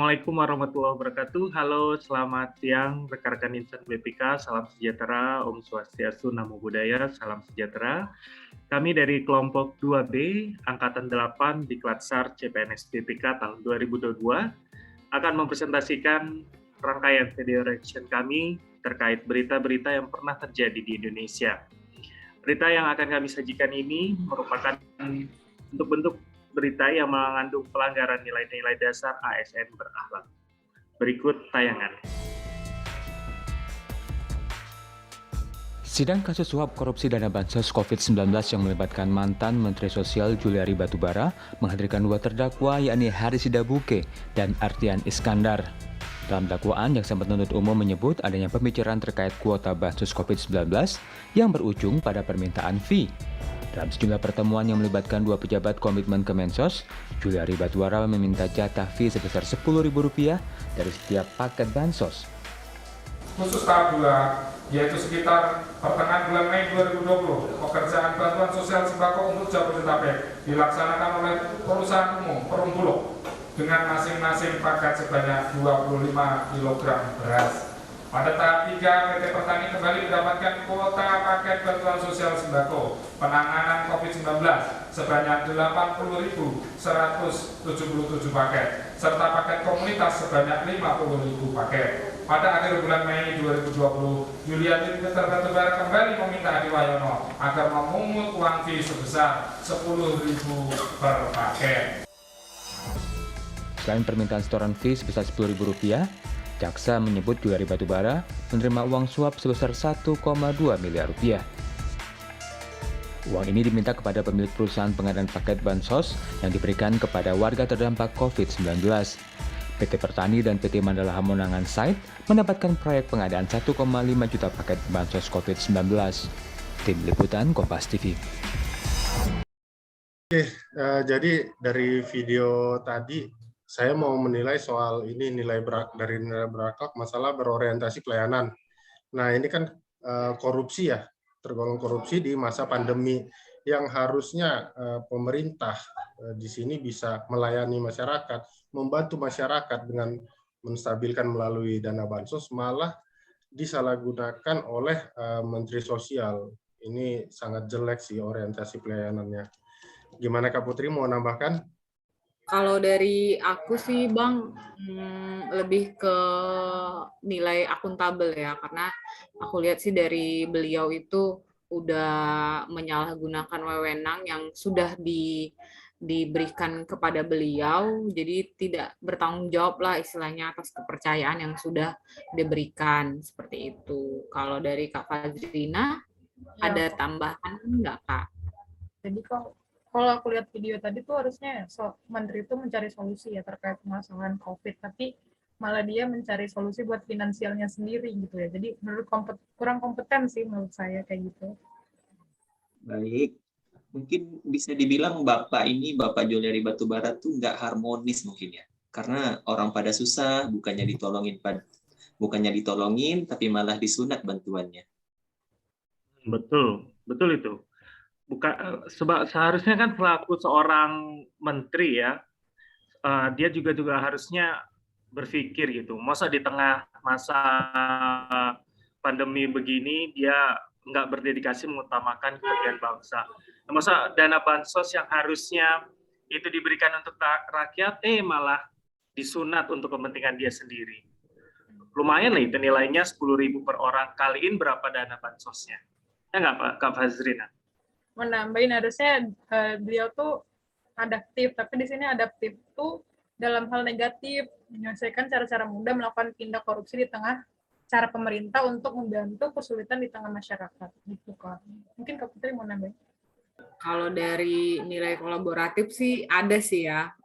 Assalamualaikum warahmatullahi wabarakatuh. Halo, selamat siang rekan-rekan insan BPK. Salam sejahtera, Om Swastiastu, Namo Buddhaya, salam sejahtera. Kami dari kelompok 2B, Angkatan 8 di Klatsar CPNS BPK tahun 2022 akan mempresentasikan rangkaian video reaction kami terkait berita-berita yang pernah terjadi di Indonesia. Berita yang akan kami sajikan ini merupakan bentuk-bentuk berita yang mengandung pelanggaran nilai-nilai dasar ASN berakhlak. Berikut tayangan. Sidang kasus suap korupsi dana bansos COVID-19 yang melibatkan mantan Menteri Sosial Juliari Batubara menghadirkan dua terdakwa yakni Haris Sidabuke dan Ardian Iskandar. Dalam dakwaan, jaksa penuntut umum menyebut adanya pembicaraan terkait kuota bansos COVID-19 yang berujung pada permintaan fee. Dalam sejumlah pertemuan yang melibatkan dua pejabat komitmen Kemensos, Juliari Batubara meminta jatah fee sebesar Rp10.000 dari setiap paket bansos. Khusus tahap 2, yaitu sekitar pertengahan bulan Mei 2020, pekerjaan bantuan sosial sembako untuk Jabodetabek dilaksanakan oleh perusahaan umum Perum Bulog dengan masing-masing paket sebanyak 25 kg beras. Pada tahap 3, PT Pertani kembali mendapatkan kuota paket bantuan sosial sembako penanganan COVID-19 sebanyak 80.177 paket, serta paket komunitas sebanyak 50.000 paket. Pada akhir bulan Mei 2020, Juliari Batubara kembali meminta Adi Wayono agar memungut uang fee sebesar Rp10.000 per paket. Selain permintaan setoran fee sebesar Rp10.000, jaksa menyebut Juliari Batubara menerima uang suap sebesar Rp1,2 miliar. Uang ini diminta kepada pemilik perusahaan pengadaan paket bansos yang diberikan kepada warga terdampak COVID-19. PT Pertani dan PT Mandala Hamonangan Site mendapatkan proyek pengadaan 1,5 juta paket bansos COVID-19. Tim Liputan Kompas TV. Jadi dari video tadi saya mau menilai soal ini dari nilai berakhlak masalah berorientasi pelayanan. Nah ini kan korupsi ya, tergolong korupsi di masa pandemi yang harusnya pemerintah di sini bisa melayani masyarakat, membantu masyarakat dengan menstabilkan melalui dana bansos, malah disalahgunakan oleh Menteri Sosial. Ini sangat jelek sih orientasi pelayanannya. Gimana Kak Putri mau nambahkan? Kalau dari aku sih Bang, lebih ke nilai akuntabel ya, karena aku lihat sih dari beliau itu udah menyalahgunakan wewenang yang sudah diberikan kepada beliau, jadi tidak bertanggung jawab lah istilahnya atas kepercayaan yang sudah diberikan, seperti itu. Kalau dari Kak Fazrina, ada tambahan nggak Kak? Jadi kalau aku lihat video tadi tuh harusnya menteri itu mencari solusi ya terkait permasalahan COVID, tapi malah dia mencari solusi buat finansialnya sendiri gitu ya. Jadi kurang kompeten sih menurut saya kayak gitu. Baik, mungkin bisa dibilang Bapak Juliari Batubara tuh nggak harmonis mungkin ya. Karena orang pada susah, bukannya ditolongin, tapi malah disunat bantuannya. Betul itu. Seharusnya kan selaku seorang menteri ya, dia juga harusnya berpikir gitu. Masa di tengah masa pandemi begini dia nggak berdedikasi mengutamakan kepentingan bangsa. Masa dana bansos yang harusnya itu diberikan untuk rakyat, malah disunat untuk kepentingan dia sendiri. Lumayan lah itu nilainya 10.000 per orang, kaliin berapa dana bansosnya. Ya nggak Kak Fazrina? Menambahin harusnya beliau tuh adaptif, tapi di sini adaptif tuh dalam hal negatif, menyelesaikan cara-cara mudah melakukan tindak korupsi di tengah cara pemerintah untuk membantu kesulitan di tengah masyarakat. Gitu Kak. Mungkin Kak Putri mau nambahin? Kalau dari nilai kolaboratif sih ada sih ya.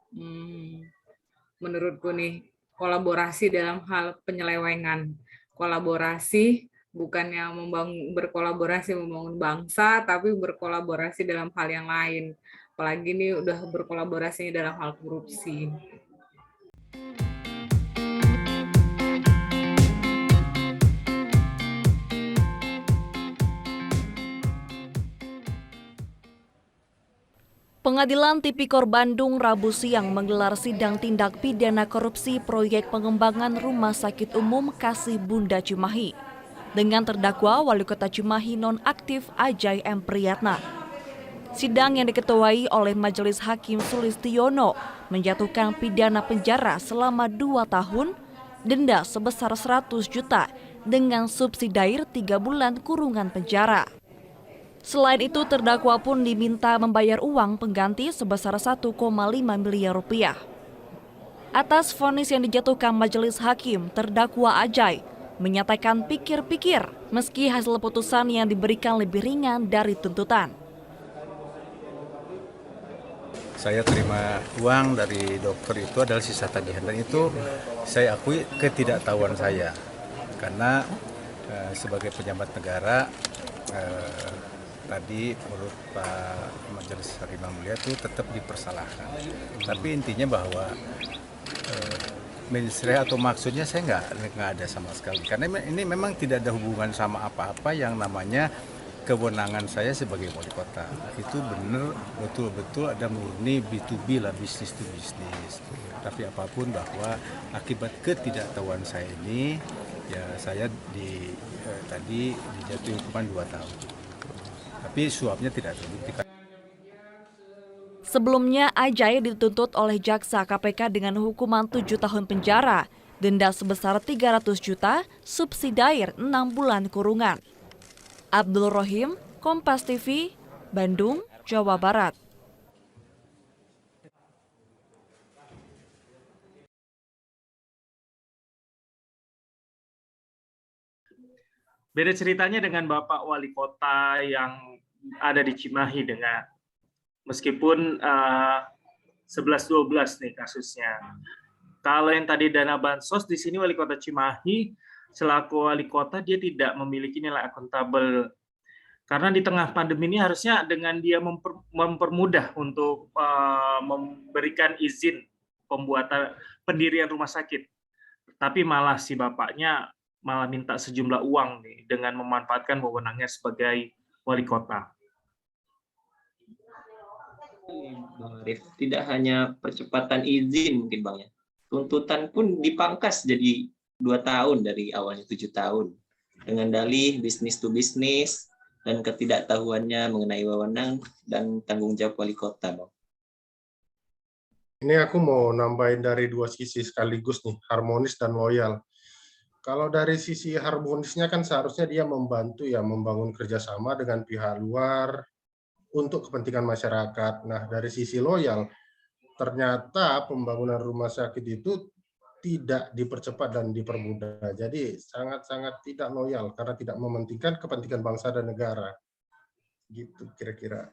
Menurutku nih, kolaborasi dalam hal penyelewengan. Kolaborasi bukannya berkolaborasi membangun bangsa, tapi berkolaborasi dalam hal yang lain. Apalagi ini udah berkolaborasi dalam hal korupsi. Pengadilan Tipikor Bandung Rabu siang menggelar sidang tindak pidana korupsi proyek pengembangan Rumah Sakit Umum Kasih Bunda Cimahi dengan terdakwa Wali Kota Cimahi nonaktif Ajay M. Priyatna. Sidang yang diketuai oleh Majelis Hakim Sulistiono menjatuhkan pidana penjara selama 2 tahun, denda sebesar 100 juta dengan subsidiar 3 bulan kurungan penjara. Selain itu, terdakwa pun diminta membayar uang pengganti sebesar 1,5 miliar rupiah. Atas vonis yang dijatuhkan Majelis Hakim, terdakwa Ajay menyatakan pikir-pikir meski hasil putusan yang diberikan lebih ringan dari tuntutan. Saya terima uang dari dokter itu adalah sisa tagihan, dan itu saya akui ketidaktahuan saya karena sebagai pejabat negara tadi menurut Pak Majelis Hakim yang mulia itu tetap dipersalahkan. Tapi intinya bahwa mensreah atau maksudnya saya nggak ada sama sekali. Karena ini memang tidak ada hubungan sama apa-apa yang namanya kewenangan saya sebagai wali kota. Itu benar betul-betul ada murni B2B lah, bisnis to bisnis. Tapi apapun bahwa akibat ketidaktahuan saya ini, ya saya tadi dijatuhi hukuman 2 tahun. Tapi suapnya tidak terbukti. Sebelumnya, Ajay dituntut oleh jaksa KPK dengan hukuman 7 tahun penjara, denda sebesar 300 juta, subsidiar 6 bulan kurungan. Abdul Rohim, Kompas TV, Bandung, Jawa Barat. Beda ceritanya dengan Bapak Wali Kota yang ada di Cimahi dengan meskipun 11-12 nih kasusnya. Kalau yang tadi dana bansos, di sini Wali Kota Cimahi selaku Wali Kota dia tidak memiliki nilai akuntabel. Karena di tengah pandemi ini harusnya dengan dia mempermudah untuk memberikan izin pembuatan pendirian rumah sakit. Tapi malah si bapaknya malah minta sejumlah uang nih dengan memanfaatkan wewenangnya sebagai wali kota. Bang Arif, tidak hanya percepatan izin mungkin Bang ya. Tuntutan pun dipangkas jadi 2 tahun dari awalnya 7 tahun. Dengan dalih bisnis to bisnis dan ketidaktahuannya mengenai wewenang dan tanggung jawab wali kota, Bang. Ini aku mau nambahin dari 2 sisi sekaligus nih, harmonis dan loyal. Kalau dari sisi harmonisnya kan seharusnya dia membantu ya membangun kerjasama dengan pihak luar untuk kepentingan masyarakat. Nah, dari sisi loyal, ternyata pembangunan rumah sakit itu tidak dipercepat dan dipermudah. Jadi sangat-sangat tidak loyal karena tidak mementingkan kepentingan bangsa dan negara. Gitu kira-kira.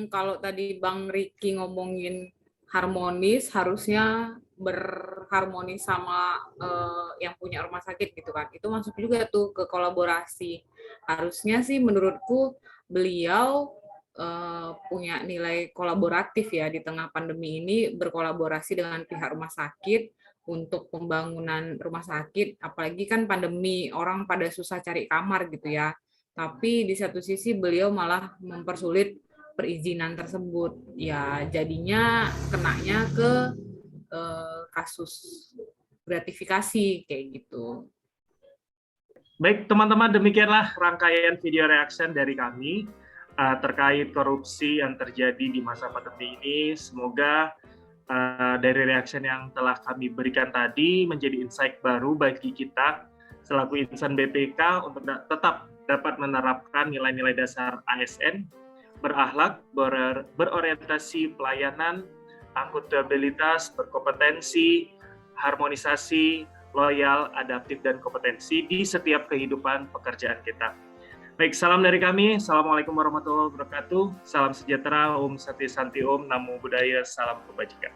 Kalau tadi Bang Riki ngomongin harmonis, harusnya berharmonis sama yang punya rumah sakit gitu kan. Itu masuk juga tuh ke kolaborasi. Harusnya sih menurutku beliau punya nilai kolaboratif ya di tengah pandemi ini, berkolaborasi dengan pihak rumah sakit untuk pembangunan rumah sakit. Apalagi kan pandemi, orang pada susah cari kamar gitu ya. Tapi di satu sisi beliau malah mempersulit perizinan tersebut. Ya jadinya kenanya ke kasus gratifikasi kayak gitu. Baik teman-teman, demikianlah rangkaian video reaction dari kami terkait korupsi yang terjadi di masa pandemi ini. Semoga dari reaction yang telah kami berikan tadi menjadi insight baru bagi kita selaku insan BPK untuk tetap dapat menerapkan nilai-nilai dasar ASN, berakhlak, berorientasi pelayanan, akuntabilitas, berkompetensi, harmonisasi, loyal, adaptif, dan kompetensi di setiap kehidupan pekerjaan kita. Baik, salam dari kami. Assalamualaikum warahmatullahi wabarakatuh. Salam sejahtera, Om Sati Santi Om, Namo Buddhaya, salam kebajikan.